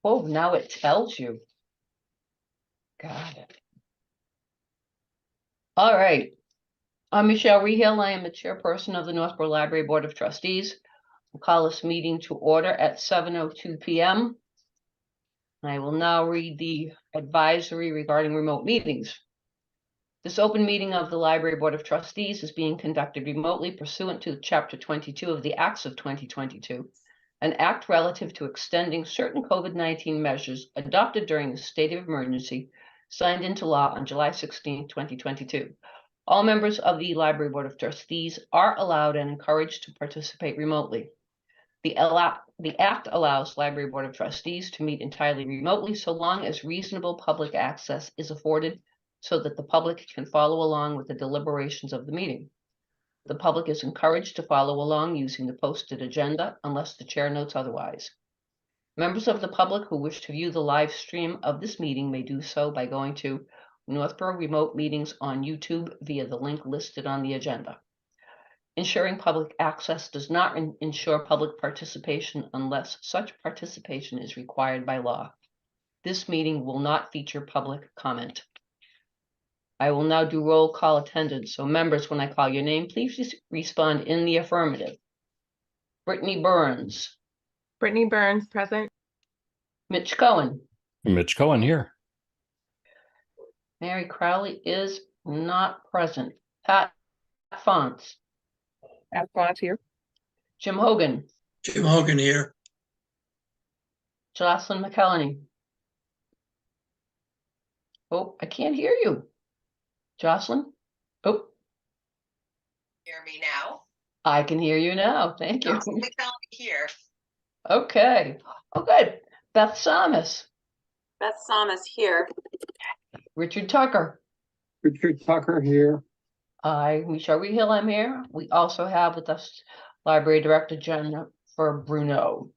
Oh, now it tells you. Got it. All right. I'm Michelle Rehill. I am the chairperson of the Northborough Library Board of Trustees. I'll call this meeting to order at 7:02 p.m. I will now read the advisory regarding remote meetings. This open meeting of the Library Board of Trustees is being conducted remotely pursuant to Chapter 22 of the Acts of 2022, an act relative to extending certain COVID-19 measures adopted during the state of emergency, signed into law on July 16, 2022. All members of the Library Board of Trustees are allowed and encouraged to participate remotely. The act allows Library Board of Trustees to meet entirely remotely so long as reasonable public access is afforded so that the public can follow along with the deliberations of the meeting. The public is encouraged to follow along using the posted agenda unless the chair notes otherwise. Members of the public who wish to view the live stream of this meeting may do so by going to Northborough Remote Meetings on YouTube via the link listed on the agenda. Ensuring public access does not ensure public participation unless such participation is required by law. This meeting will not feature public comment. I will now do roll call attendance. So members, when I call your name, please respond in the affirmative. Brittany Burns. Brittany Burns, present. Mitch Cohen. Mitch Cohen here. Mary Crowley is not present. Pat Fonts. Pat Fonts here. Jim Hogan. Jim Hogan here. Jocelyn McKelney. Oh, I can't hear you. Jocelyn? Oh. Hear me now? I can hear you now. Thank you. Jocelyn McKelney here. Okay. Oh, good. Beth Samus. Beth Samus here. Richard Tucker. Richard Tucker here. Michelle Rehill, I'm here. We also have with us Library Director Jennifer Bruno.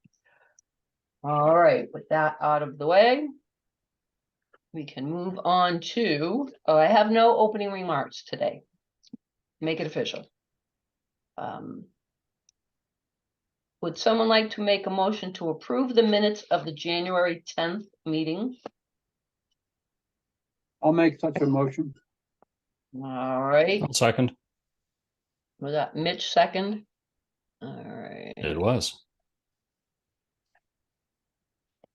All right, with that out of the way, we can move on to, I have no opening remarks today. Make it official. Would someone like to make a motion to approve the minutes of the January 10th meeting? I'll make such a motion. All right. I'll second. Was that Mitch second? All right. It was.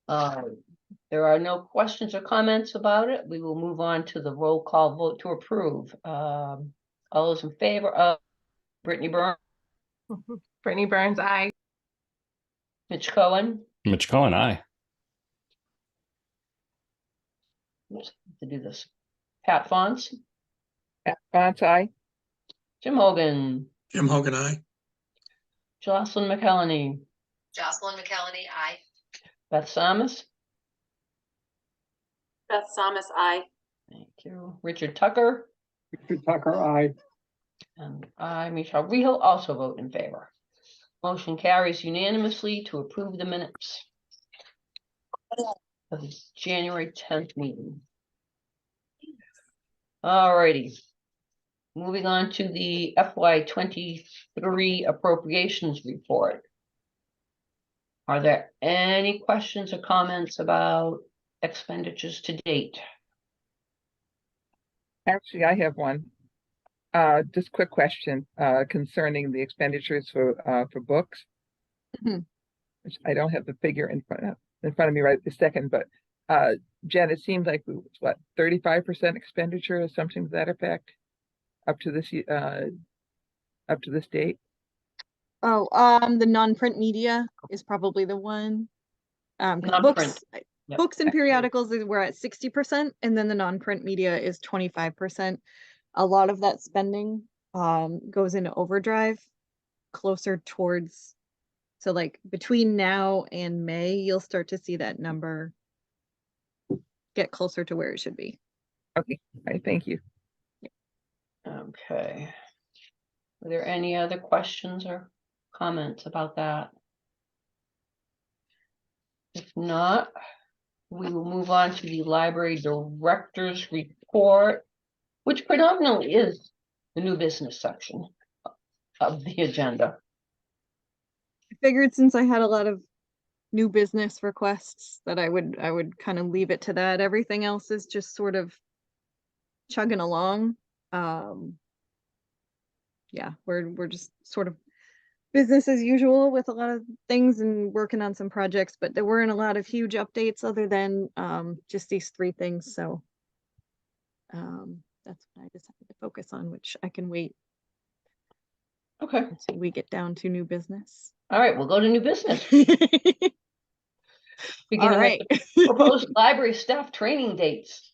There are no questions or comments about it. We will move on to the roll call vote to approve. All those in favor of Brittany Burns? Brittany Burns, aye. Mitch Cohen? Mitch Cohen, aye. Oops, to do this. Pat Fonts? Pat Fonts, aye. Jim Hogan? Jim Hogan, aye. Jocelyn McKelney? Jocelyn McKelney, aye. Beth Samus? Beth Samus, aye. Thank you. Richard Tucker? Richard Tucker, aye. And I, Michelle Rehill, also vote in favor. Motion carries unanimously to approve the minutes of the January 10th meeting. All righty. Moving on to the FY23 appropriations report. Are there any questions or comments about expenditures to date? Actually, I have one. Just a quick question concerning the expenditures for books. Which I don't have the figure in front of me right this second, but Jen, it seems like what 35% expenditure or something to that effect up to this date. Oh, the non-print media is probably the one. Non-print. Books and periodicals we're at 60%, and then the non-print media is 25%. A lot of that spending goes into overdrive closer towards, so like between now and May, you'll start to see that number get closer to where it should be. Okay, all right, thank you. Okay. Are there any other questions or comments about that? If not, we will move on to the library director's report, which predominantly is the new business section of the agenda. I figured since I had a lot of new business requests that I would kind of leave it to that. Everything else is just sort of chugging along. Yeah, we're just sort of business as usual with a lot of things and working on some projects, but there weren't a lot of huge updates other than just these three things. So that's what I decided to focus on, which I can wait Okay, until we get down to new business. all right, we'll go to new business. All Beginning right. with the proposed library staff training dates.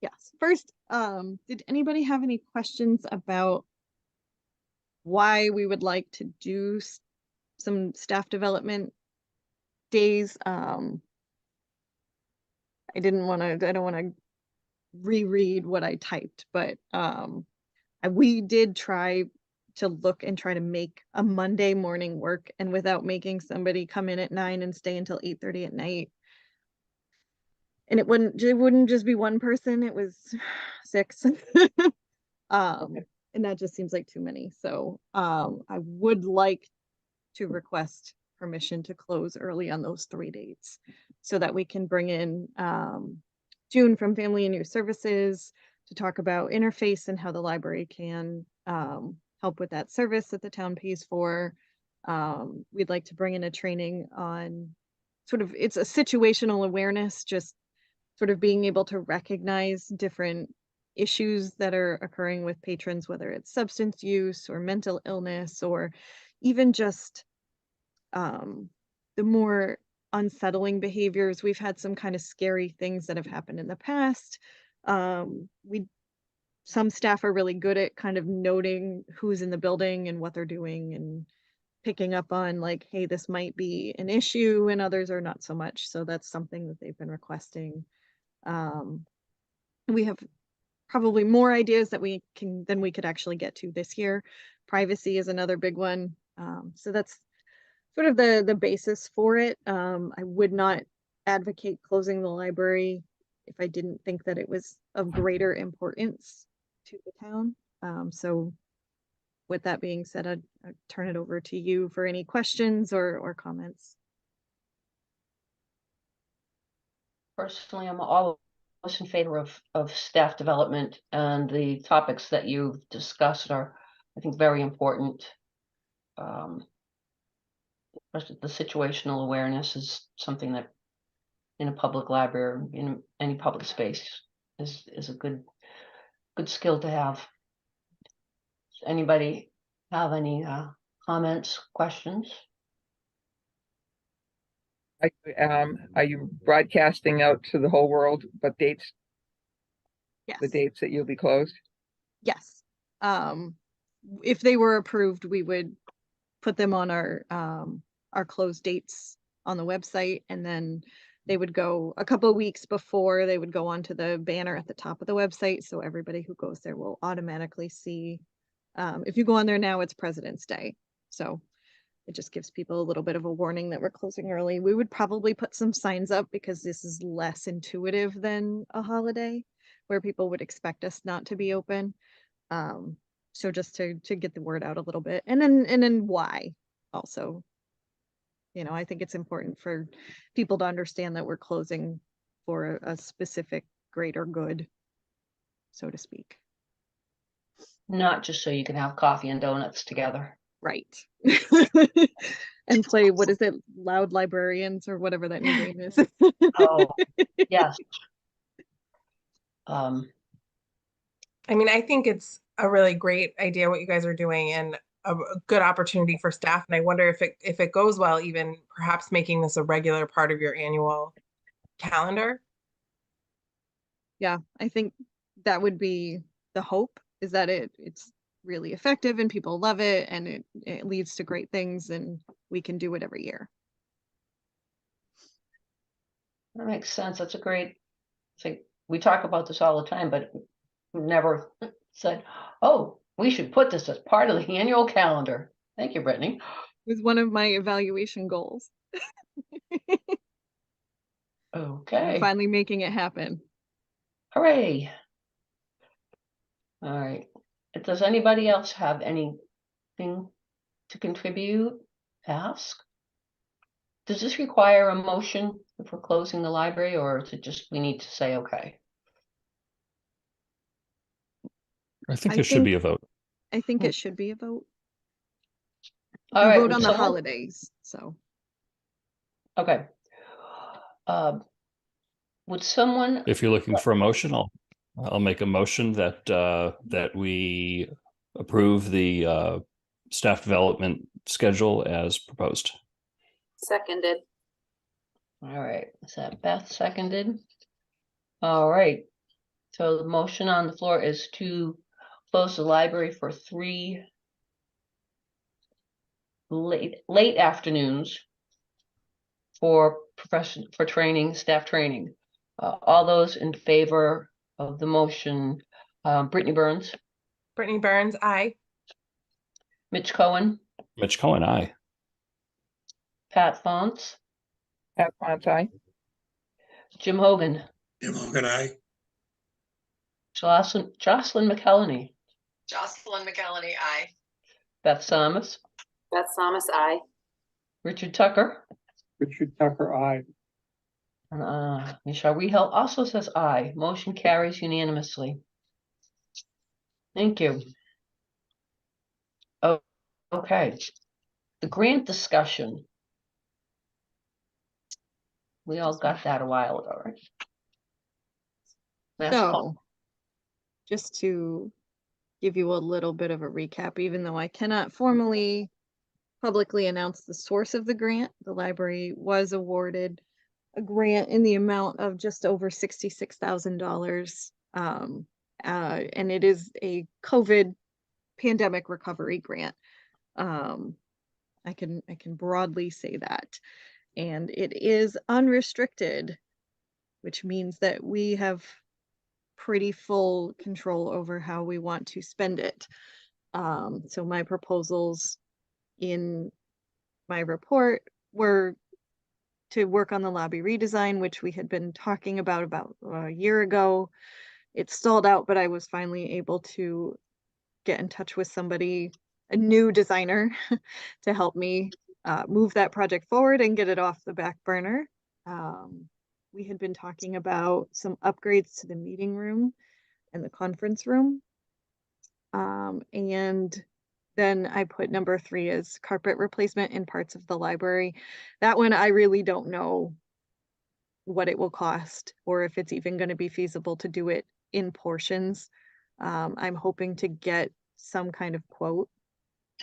Yes. First, did anybody have any questions about why we would like to do some staff development days? I don't want to reread what I typed, but we did try to look and try to make a Monday morning work, and without making somebody come in at 9 and stay until 8:30 at night. And it wouldn't just be one person, it was 6. And that just seems like too many. So I would like to request permission to close early on those 3 dates so that we can bring in June from Family and Youth Services to talk about interface and how the library can help with that service that the town pays for. We'd like to bring in a training on it's a situational awareness, just sort of being able to recognize different issues that are occurring with patrons, whether it's substance use or mental illness, or even just the more unsettling behaviors. We've had some kind of scary things that have happened in the past. Some staff are really good at kind of noting who's in the building and what they're doing and picking up on like, hey, this might be an issue, and others are not so much. So that's something that they've been requesting. We have probably more ideas than we could actually get to this year. Privacy is another big one. So that's sort of the basis for it. I would not advocate closing the library if I didn't think that it was of greater importance to the town. So with that being said, I'd turn it over to you for any questions or comments. Personally, I'm always in favor of staff development, and the topics that you've discussed are, I think, very important. Especially the situational awareness is something that in a public library, in any public space, is a good skill to have. Does anybody have any comments, questions? Are you broadcasting out to the whole world, but dates, Yes. the dates that you'll be closed? Yes. If they were approved, we would put them on our close dates on the website, and then they would go a couple of weeks before. They would go onto the banner at the top of the website, so everybody who goes there will automatically see. If you go on there now, it's President's Day, so it just gives people a little bit of a warning that we're closing early. We would probably put some signs up because this is less intuitive than a holiday where people would expect us not to be open. So just to get the word out a little bit, and then why also, I think it's important for people to understand that we're closing for a specific greater good, so to speak. Not just so you can have coffee and donuts together. Right. And play, what is it, Loud Librarians or whatever that new game is. Oh, yes. I mean, I think it's a really great idea what you guys are doing, and a good opportunity for staff. And I wonder if it goes well, even perhaps making this a regular part of your annual calendar. Yeah, I think that would be the hope, is that it's really effective and people love it, and it leads to great things, and we can do it every year. That makes sense. That's a great thing. We talk about this all the time, but we've never said, oh, we should put this as part of the annual calendar. Thank you, Brittany. It was one of my evaluation goals. Okay. Finally making it happen. Hooray. All right. Does anybody else have anything to contribute, ask? Does this require a motion if we're closing the library, or is it just we need to say okay? I think I there should be think- a vote. I think it should be a vote. All You right, vote would on the someone- holidays, so. Okay. Would someone, If you're looking for a motion, I'll make a motion that that we approve the staff development schedule as proposed. Seconded. all right, is that Beth seconded? All right, so the motion on the floor is to close the library for 3 late afternoons for training, staff training. All those in favor of the motion, Brittany Burns, Brittany Burns, aye. Mitch Cohen, Mitch Cohen, aye. Pat Fonts, Pat Fonts, aye. Jim Hogan, Jim Hogan, aye. Jocelyn McKelney, Jocelyn McKelney, aye. Beth Samus, Beth Thomas, aye. Richard Tucker, Richard Tucker, aye. and Michelle Rehel also says aye. Motion carries unanimously. Thank you. Oh, okay. The grant discussion. We all got that a while ago, right? That's all. So, just to give you a little bit of a recap, even though I cannot formally publicly announce the source of the grant, the library was awarded a grant in the amount of just over $66,000. And it is a COVID pandemic recovery grant. I can broadly say that. And it is unrestricted, which means that we have pretty full control over how we want to spend it. So my proposals in my report were to work on the lobby redesign, which we had been talking about a year ago. It stalled out, but I was finally able to get in touch with somebody, a new designer, to help me move that project forward and get it off the back burner. We had been talking about some upgrades to the meeting room and the conference room. And then I put number 3 as carpet replacement in parts of the library. That one, I really don't know what it will cost or if it's even going to be feasible to do it in portions. I'm hoping to get some kind of quote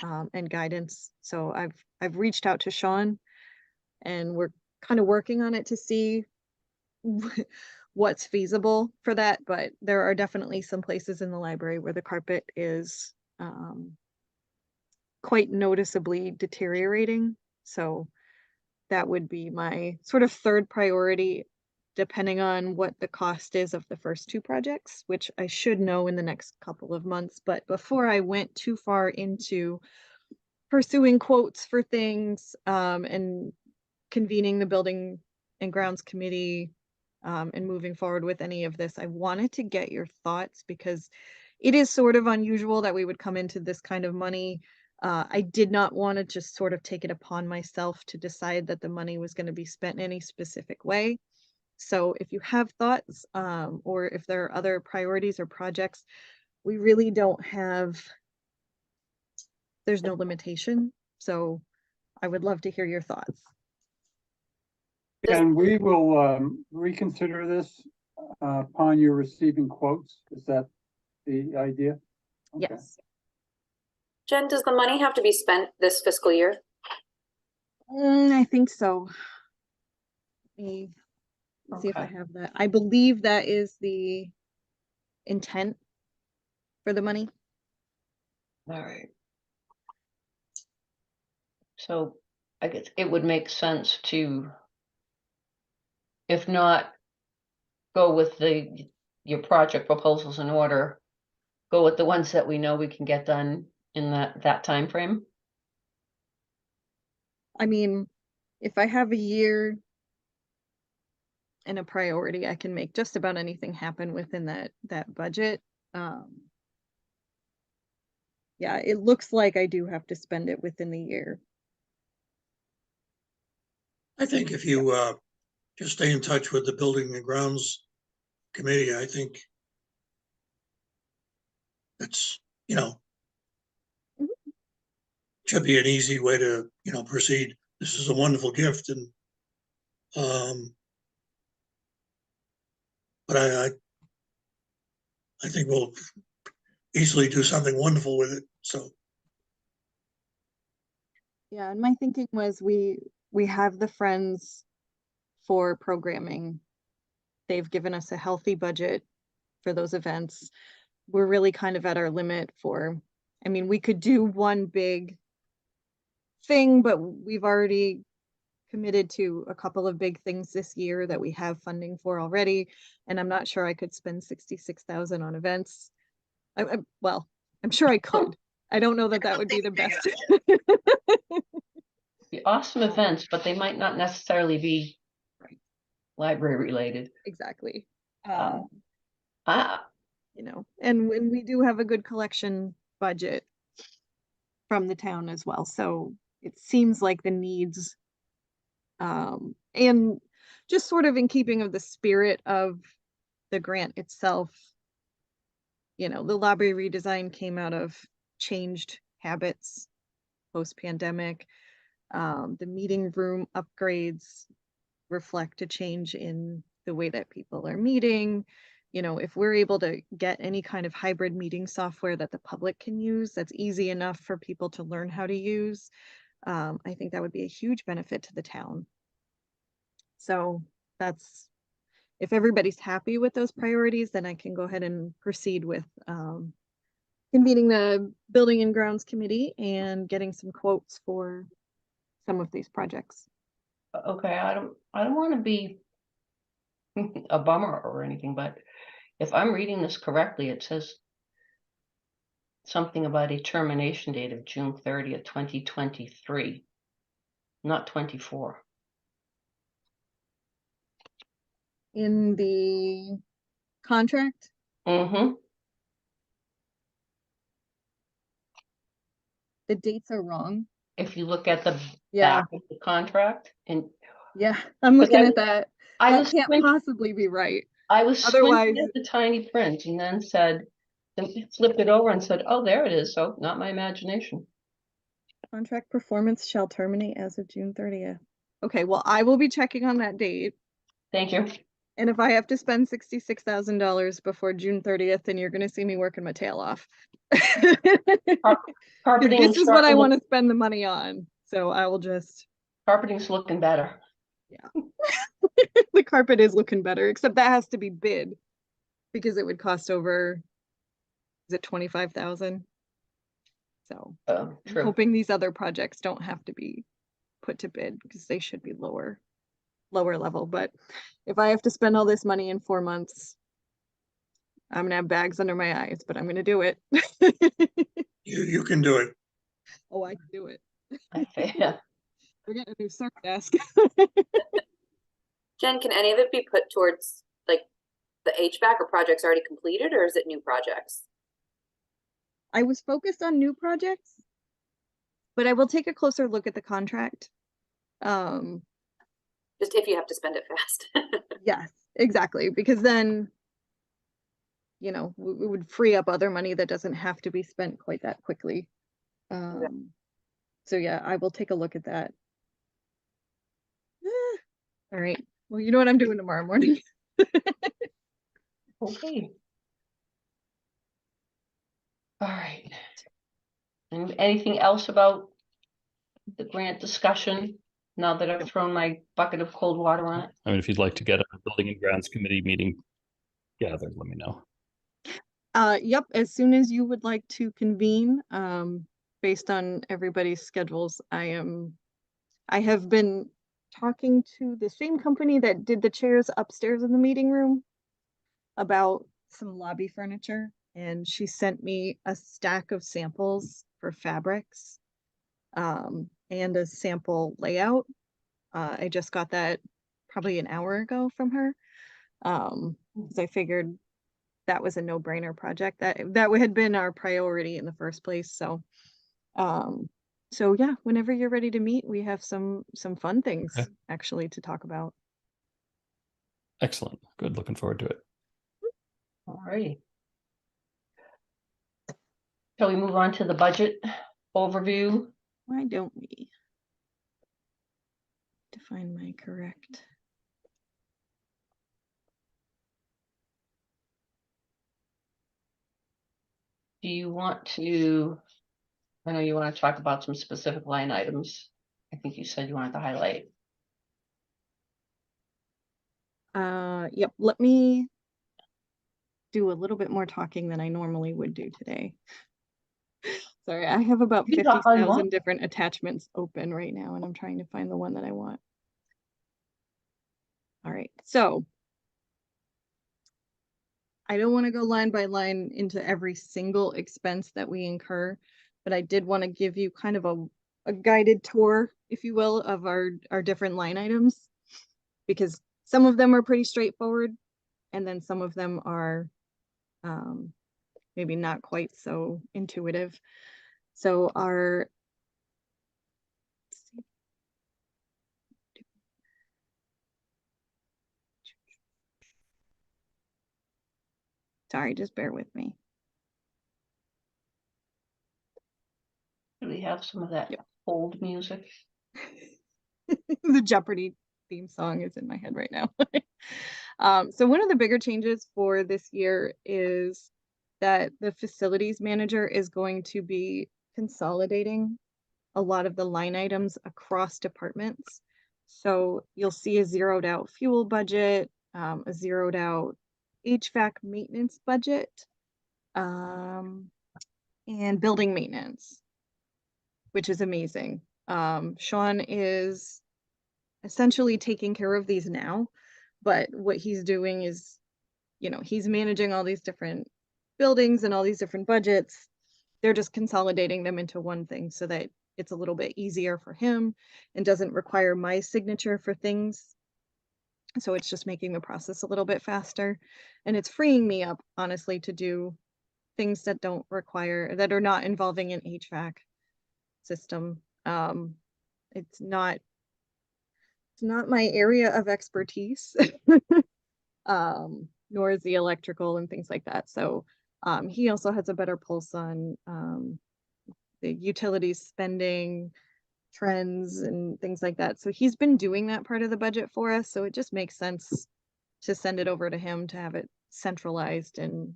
and guidance. So I've reached out to Sean and we're kind of working on it to see what's feasible for that, but there are definitely some places in the library where the carpet is quite noticeably deteriorating. So that would be my sort of third priority, depending on what the cost is of the first 2 projects, which I should know in the next couple of months. But before I went too far into pursuing quotes for things and convening the building and grounds committee and moving forward with any of this, I wanted to get your thoughts because it is sort of unusual that we would come into this kind of money. I did not want to just sort of take it upon myself to decide that the money was going to be spent in any specific way. So if you have thoughts or if there are other priorities or projects, we really don't have, there's no limitation. So I would love to hear your thoughts. And we will reconsider this upon you receiving quotes. Is that the idea? Okay. Yes. Jen, does the money have to be spent this fiscal year? I think so. Let me see if I Okay. have that. I believe that is the intent for the money. All right. So I guess it would make sense to, if not go with your project proposals in order, go with the ones that we know we can get done in that time frame. I mean, if I have a year and a priority, I can make just about anything happen within that budget. Yeah, it looks like I do have to spend it within the year. I think if you just stay in touch with the Building and Grounds Committee, I think it's, Mhm. should be an easy way to, proceed. This is a wonderful gift and, but I think we'll easily do something wonderful with it. So, Yeah, and my thinking was we have the Friends for programming. They've given us a healthy budget for those events. We're really kind of at our limit for, I mean, we could do one big thing, but we've already committed to a couple of big things this year that we have funding for already. And I'm not sure I could spend 66,000 on events. Well, I'm sure I could. I don't know that that would be the best. Be awesome events, but they might not necessarily be library related. Exactly. I, And when we do have a good collection budget from the town as well. So it seems like the needs, and just sort of in keeping of the spirit of the grant itself, the library redesign came out of changed habits post-pandemic. The meeting room upgrades reflect a change in the way that people are meeting. If we're able to get any kind of hybrid meeting software that the public can use, that's easy enough for people to learn how to use, I think that would be a huge benefit to the town. So if everybody's happy with those priorities, then I can go ahead and proceed with convening the Building and Grounds Committee and getting some quotes for some of these projects. okay, I don't want to be a bummer or anything, but if I'm reading this correctly, it says something about a termination date of June 30th, 2023, not 24. In the contract, Mm-hmm. the dates are wrong. If you look at the Yeah, back of the contract, and yeah, I'm Because looking at that. I That was can't squint- possibly be right. I was Otherwise- squinting at the tiny print and then flipped it over and said, oh, there it is. So not my imagination. Contract performance shall terminate as of June 30th. Okay, well, I will be checking on that date. Thank you. And if I have to spend $66,000 before June 30th, then you're gonna see me working my tail off. Carpeting This is what I starting want to spend the money on. So I will just, Carpeting's looking better. the carpet is looking better, except that has to be bid because it would cost over, is it 25,000? So I'm True. hoping these other projects don't have to be put to bid because they should be lower level. But if I have to spend all this money in 4 months, I'm gonna have bags under my eyes, but I'm gonna do it. you can do it. Oh, I can do it. Yeah. We're getting a new circ desk. Jen, can any of it be put towards like the HVAC or projects already completed, or is it new projects? I was focused on new projects, but I will take a closer look at the contract. Just if you have to spend it fast. Yes, exactly, because then, we would free up other money that doesn't have to be spent quite that quickly. So yeah, I will take a look at that. All right. Well, you know what I'm doing tomorrow morning. Okay. All right. And anything else about the grant discussion now that I've thrown my bucket of cold water on it? I mean, if you'd like to get a Building and Grounds Committee meeting gathered, let me know. Yep, as soon as you would like to convene, based on everybody's schedules, I have been talking to the same company that did the chairs upstairs in the meeting room about some lobby furniture, and she sent me a stack of samples for fabrics, and a sample layout. I just got that probably an hour ago from her, because I figured that was a no-brainer project. That had been our priority in the first place. So So yeah, whenever you're ready to meet, we have some fun things Okay. actually to talk about. Excellent. Good. Looking forward to it. All right. Shall we move on to the budget overview? Why don't we define my correct? Do you want to, I know you want to talk about some specific line items. I think you said you wanted to highlight. Yep, let me do a little bit more talking than I normally would do today. Sorry, I have about You can talk all you 50,000 want. different attachments open right now, and I'm trying to find the one that I want. All right, so I don't want to go line by line into every single expense that we incur, but I did want to give you kind of a guided tour, if you will, of our different line items, because some of them are pretty straightforward, and then some of them are maybe not quite so intuitive. So our sorry, just bear with me. Do we have some of that Yep. old music? The Jeopardy theme song is in my head right now. So one of the bigger changes for this year is that the facilities manager is going to be consolidating a lot of the line items across departments. So you'll see a zeroed out fuel budget, a zeroed out HVAC maintenance budget, and building maintenance, which is amazing. Sean is essentially taking care of these now, but what he's doing is, you know, he's managing all these different buildings and all these different budgets. They're just consolidating them into one thing so that it's a little bit easier for him and doesn't require my signature for things. So it's just making the process a little bit faster, and it's freeing me up, honestly, to do things that don't require, that are not involving an HVAC system. It's not my area of expertise, nor is the electrical and things like that. So he also has a better pulse on the utilities spending trends and things like that. So he's been doing that part of the budget for us. So it just makes sense to send it over to him to have it centralized and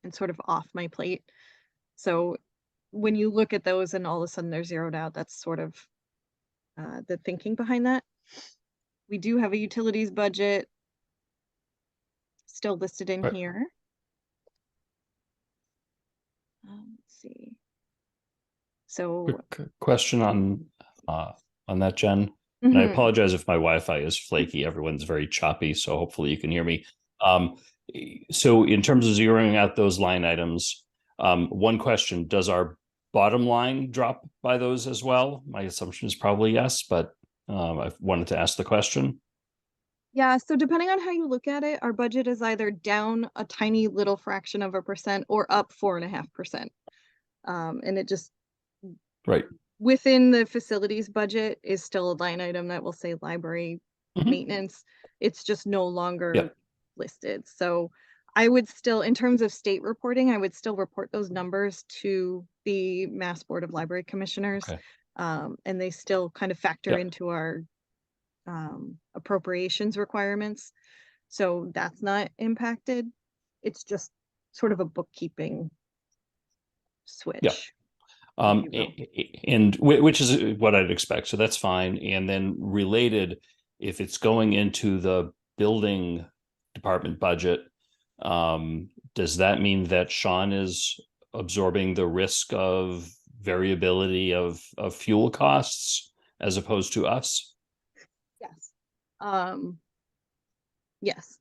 sort of off my plate. So when you look at those and all of a sudden they're zeroed out, that's sort of the thinking behind that. We do have a utilities budget still listed in Right. here. Let's see. So Quick question on that, Jen. And I mhm. apologize if my Wi-Fi is flaky. Everyone's very choppy, so hopefully you can hear me. So in terms of zeroing out those line items, one question, does our bottom line drop by those as well? My assumption is probably yes, but I wanted to ask the question. Yeah, so depending on how you look at it, our budget is either down a tiny little fraction of a percent or up 4.5%. And it just, Right. within the facilities budget is still a line item that will say library Mhm. maintenance. It's just no longer Yep. listed. So I would still, in terms of state reporting, I would still report those numbers to the Mass Board of Library Commissioners. Okay. And they still kind of factor Yep. into our appropriations requirements. So that's not impacted. It's just sort of a bookkeeping switch. if you will. And which is what I'd expect. So that's fine. And then related, if it's going into the building department budget, does that mean that Sean is absorbing the risk of variability of fuel costs as opposed to us? Yes. Yes.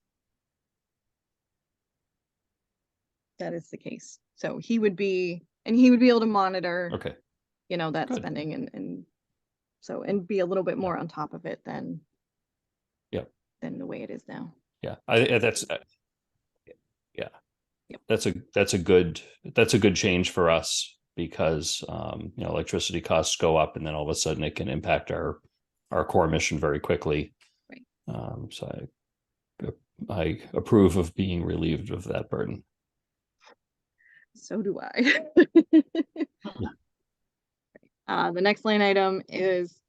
That is the case. So he would be able to monitor, Okay. you know, that Good. spending and be a little bit more on top of it than the way it is now. Yeah. That's yeah. Yep. That's a good change for us. because electricity costs go up, and then all of a sudden it can impact our core mission very quickly. Right. So I approve of being relieved of that burden. So do I. The next line item is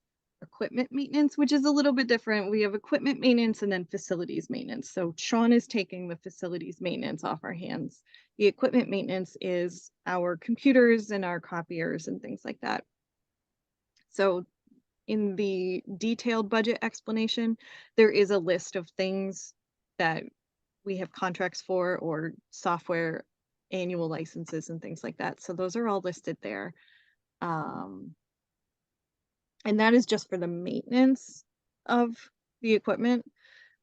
equipment maintenance, which is a little bit different. We have equipment maintenance and then facilities maintenance. So Sean is taking the facilities maintenance off our hands. The equipment maintenance is our computers and our copiers and things like that. So in the detailed budget explanation, there is a list of things that we have contracts for, or software annual licenses and things like that. So those are all listed there. And that is just for the maintenance of the equipment.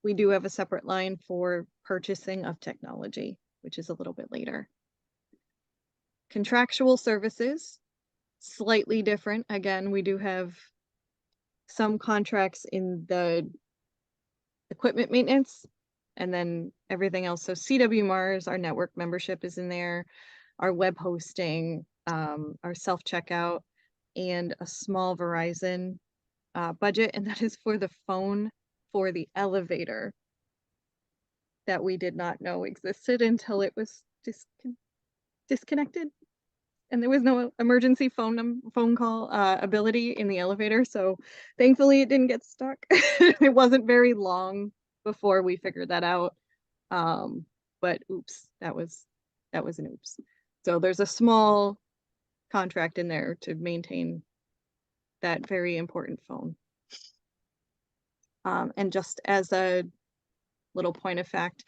We do have a separate line for purchasing of technology, which is a little bit later. Contractual services, slightly different. Again, we do have some contracts in the equipment maintenance, and then everything else. So CW Mars, our network membership is in there, our web hosting, our self-checkout, and a small Verizon budget, and that is for the phone for the elevator that we did not know existed until it was disconnected. And there was no emergency phone call ability in the elevator. So thankfully it didn't get stuck. It wasn't very long before we figured that out. But oops, that was an oops. So there's a small contract in there to maintain that very important phone. And just as a little point of fact,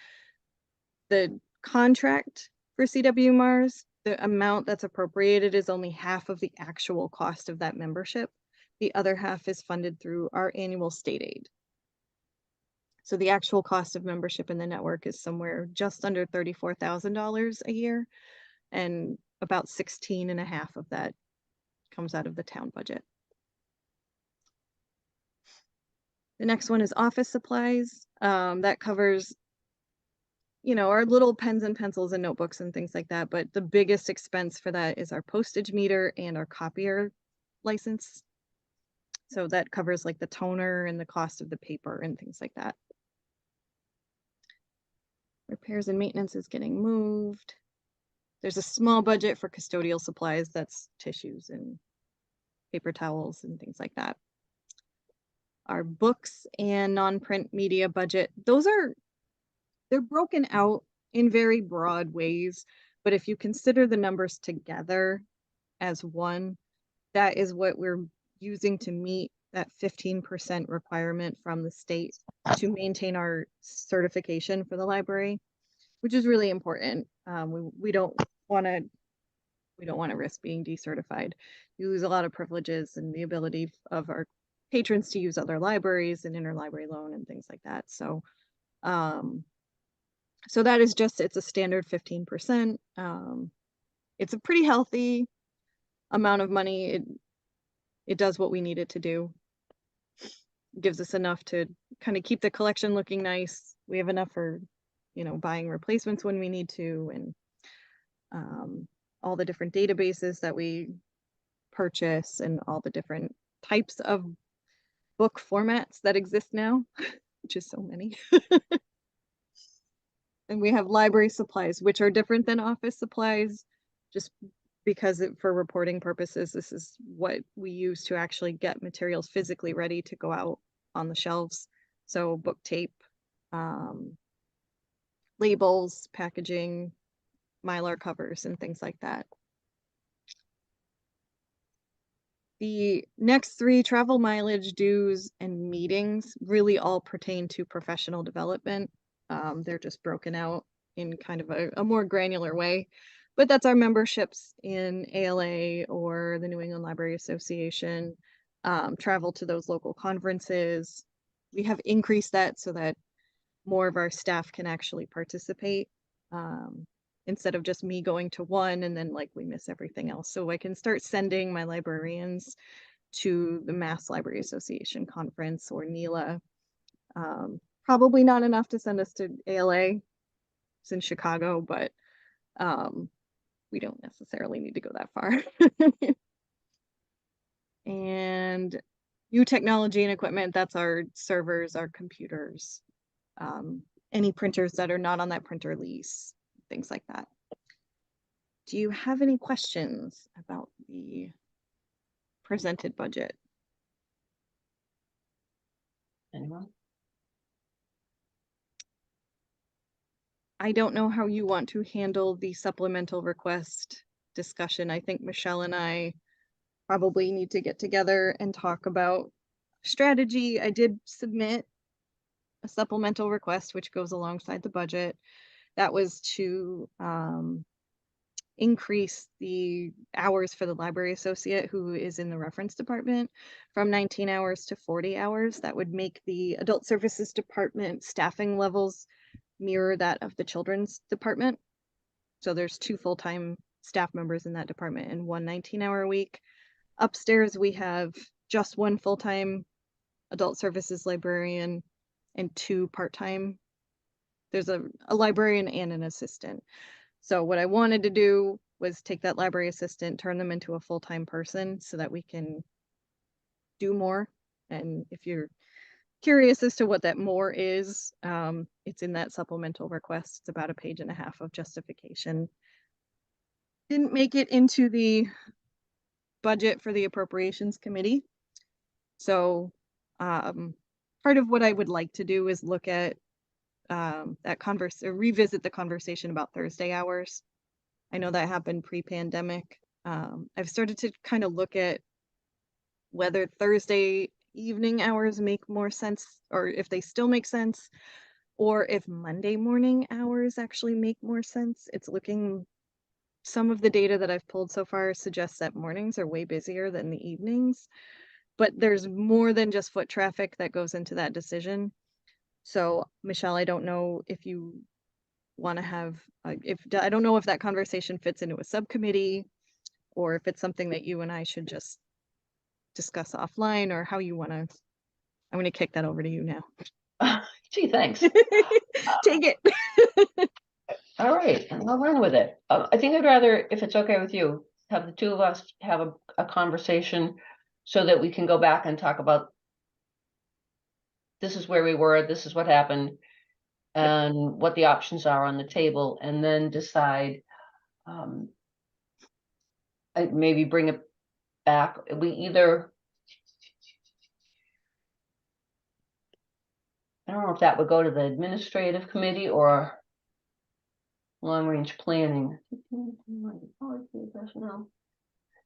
the contract for CW Mars, the amount that's appropriated is only half of the actual cost of that membership. The other half is funded through our annual state aid. So the actual cost of membership in the network is somewhere just under $34,000 a year, and about 16.5 of that comes out of the town budget. The next one is office supplies. That covers, our little pens and pencils and notebooks and things like that. But the biggest expense for that is our postage meter and our copier license. So that covers like the toner and the cost of the paper and things like that. Repairs and maintenance is getting moved. There's a small budget for custodial supplies. That's tissues and paper towels and things like that. Our books and non-print media budget, they're broken out in very broad ways, but if you consider the numbers together as one, that is what we're using to meet that 15% requirement from the state to maintain our certification for the library, which is really important. We don't want to risk being decertified. You lose a lot of privileges and the ability of our patrons to use other libraries and interlibrary loan and things like that. So so that is just, it's a standard 15%. It's a pretty healthy amount of money. It does what we need it to do. It gives us enough to kind of keep the collection looking nice. We have enough for, buying replacements when we need to, and all the different databases that we purchase and all the different types of book formats that exist now, which is so many. And we have library supplies, which are different than office supplies, just because for reporting purposes, this is what we use to actually get materials physically ready to go out on the shelves. So book tape, labels, packaging, Mylar covers, and things like that. The next three, travel mileage, dues, and meetings, really all pertain to professional development. They're just broken out in kind of a more granular way, but that's our memberships in ALA or the New England Library Association, travel to those local conferences. We have increased that so that more of our staff can actually participate, instead of just me going to one and then we miss everything else. So I can start sending my librarians to the Mass Library Association conference or NELA. Probably not enough to send us to ALA. It's in Chicago, but we don't necessarily need to go that far. And new technology and equipment, that's our servers, our computers, any printers that are not on that printer lease, things like that. Do you have any questions about the presented budget? Anyone? I don't know how you want to handle the supplemental request discussion. I think Michelle and I probably need to get together and talk about strategy. I did submit a supplemental request, which goes alongside the budget. That was to increase the hours for the library associate who is in the reference department from 19 hours to 40 hours. That would make the adult services department staffing levels mirror that of the children's department. So there's 2 full-time staff members in that department and 1 19-hour a week. Upstairs, we have just 1 full-time adult services librarian and 2 part-time. There's a librarian and an assistant. So what I wanted to do was take that library assistant, turn them into a full-time person so that we can do more. And if you're curious as to what that more is, it's in that supplemental request. It's about 1.5 pages of justification. Didn't make it into the budget for the appropriations committee. So part of what I would like to do is look at revisit the conversation about Thursday hours. I know that happened pre-pandemic. I've started to kind of look at whether Thursday evening hours make more sense, or if they still make sense, or if Monday morning hours actually make more sense. Some of the data that I've pulled so far suggests that mornings are way busier than the evenings, but there's more than just foot traffic that goes into that decision. So Michelle, I don't know if you want to have, I don't know if that conversation fits into a subcommittee or if it's something that you and I should just discuss offline, or how you want to. I'm going to kick that over to you now. Gee, thanks. Take it. All right, and I'll run with it. I think I'd rather, if it's okay with you, have the 2 of us have a conversation so that we can go back and talk about this is where we were, this is what happened, and what the options are on the table, and then decide, maybe bring it back. We either, I don't know if that would go to the administrative committee or long-range planning.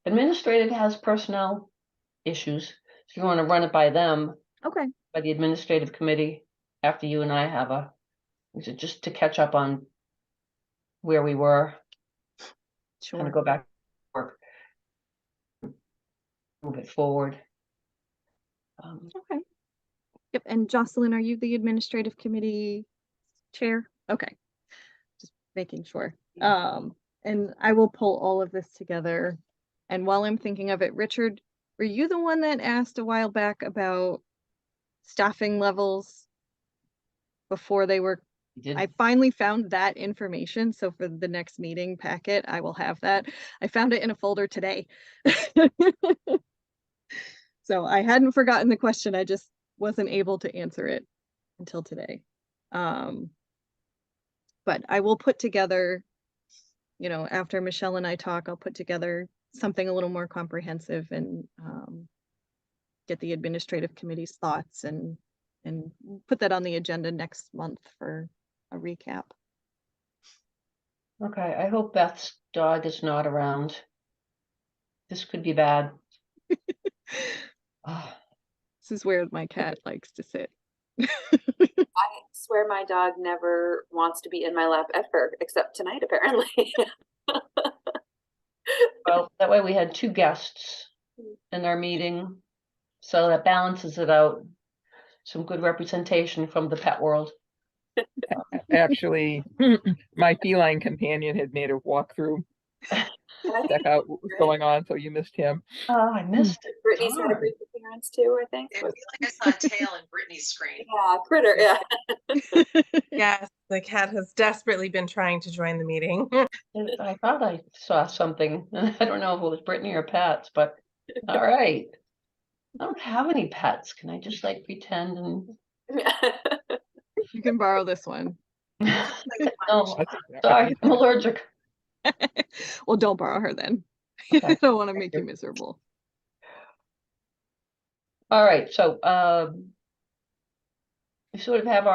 Administrative has personnel issues. If you want to run it by them, Okay. by the administrative committee, after you and I have just to catch up on where we were, kind Sure. of go back, work, move it forward. Okay. Yep. And Jocelyn, are you the administrative committee chair? Okay. Just making sure. And I will pull all of this together. And while I'm thinking of it, Richard, were you the one that asked a while back about staffing levels before they were? You did. I finally found that information. So for the next meeting packet, I will have that. I found it in a folder today. So I hadn't forgotten the question. I just wasn't able to answer it until today. But I will put together, after Michelle and I talk, I'll put together something a little more comprehensive and get the administrative committee's thoughts and put that on the agenda next month for a recap. Okay, I hope Beth's dog is not around. This could be bad. This is where my cat likes to sit. I swear my dog never wants to be in my lap ever, except tonight, apparently. Well, that way we had 2 guests in our meeting, so that balances it out. Some good representation from the pet world. Actually, my feline companion had made a walkthrough, check out what was going on, so you missed him. Oh, I missed it. Brittany's had a Darn. brief appearance too, I think. I feel like I saw a tail in Brittany's screen. Yeah, critter, yeah. Yes, The cat has desperately been trying to join the meeting. I thought I saw something. I don't know if it was Brittany or Pat's, but all right. I don't have any pets. Can I just like pretend and You can borrow this one. no, I think that- sorry, I'm allergic. Well, don't borrow her then. Okay. I don't want to make you miserable. All right, so we sort of have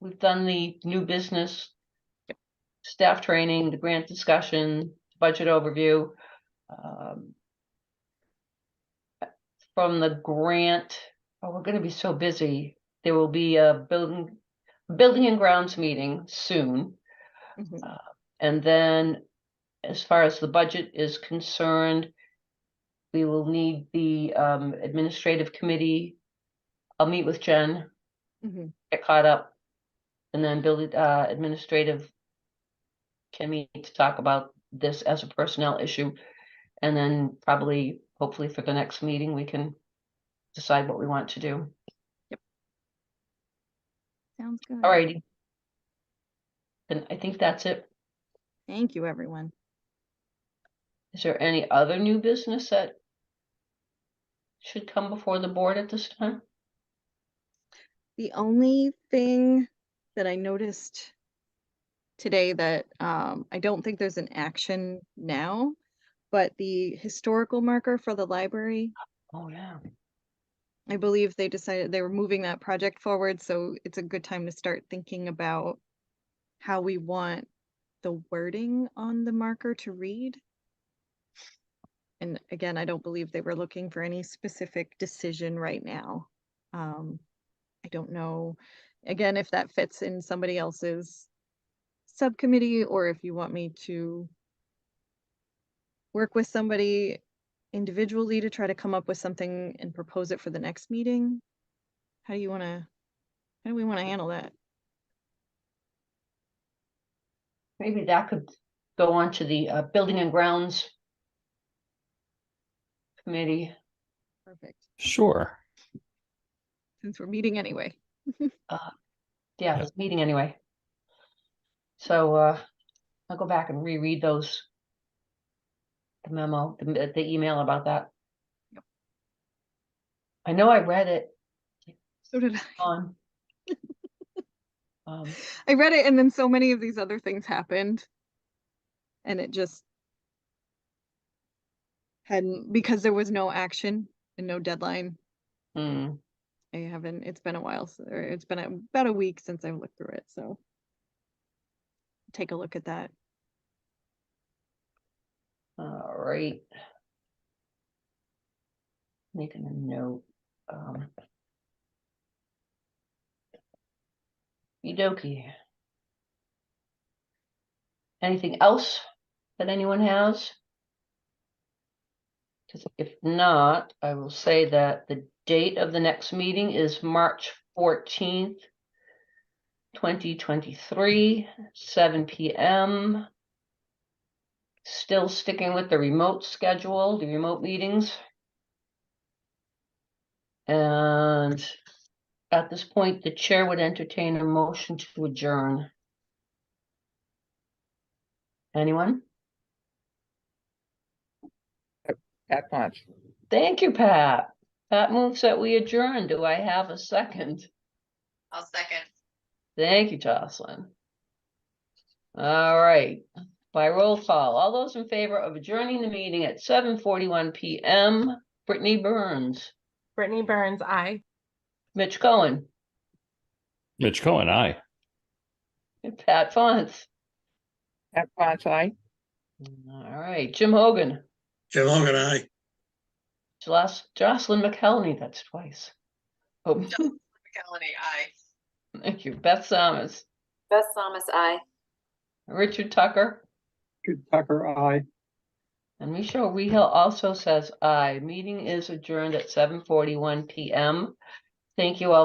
we've done the new business staff training, the grant discussion, budget overview. From the grant, oh, we're gonna be so busy. There will be a building and grounds meeting soon. Mhm. And then as far as the budget is concerned, we will need the administrative committee. I'll meet with Jen, Mhm. get caught up, and then administrative can meet to talk about this as a personnel issue. And then probably, hopefully for the next meeting, we can decide what we want to do. Sounds good. All righty. And I think that's it. Thank you, everyone. Is there any other new business that should come before the board at this time? The only thing that I noticed today that I don't think there's an action now, but the historical marker for the library, Oh, yeah. I believe they decided they were moving that project forward, so it's a good time to start thinking about how we want the wording on the marker to read. And again, I don't believe they were looking for any specific decision right now. I don't know, again, if that fits in somebody else's subcommittee or if you want me to work with somebody individually to try to come up with something and propose it for the next meeting. How do we want to handle that? Maybe that could go on to the building and grounds committee. Perfect. Sure. Since we're meeting anyway. Yeah, Yep. it's meeting anyway. So I'll go back and reread those, the memo, the email about that. Yep. I know I read it So did I. on. I read it and then so many of these other things happened. And it just hadn't, because there was no action and no deadline. hmm. It's been a while, or it's been about a week since I've looked through it, so take a look at that. All right. Making a note. Okey-dokey. Anything else that anyone has? Because if not, I will say that the date of the next meeting is March 14th, 2023, 7 p.m. Still sticking with the remote schedule, the remote meetings. And at this point, the chair would entertain a motion to adjourn. Anyone? At once. Thank you, Pat. Pat moves that we adjourn. Do I have a second? I'll second. Thank you, Jocelyn. All right, by roll call, all those in favor of adjourning the meeting at 7:41 p.m. Brittany Burns, Brittany Burns, aye. Mitch Cohen, Mitch Cohen, aye. and Pat Fonts. At once, aye. All right, Jim Hogan, Jim Hogan, aye. Jocelyn McElhenney, that's twice. Oh, McElhenney, aye. thank you, Beth Thomas, Beth Thomas, aye. Richard Tucker, Richard Tucker, aye. and Michelle Rehill also says aye. Meeting is adjourned at 7:41 p.m. Thank you all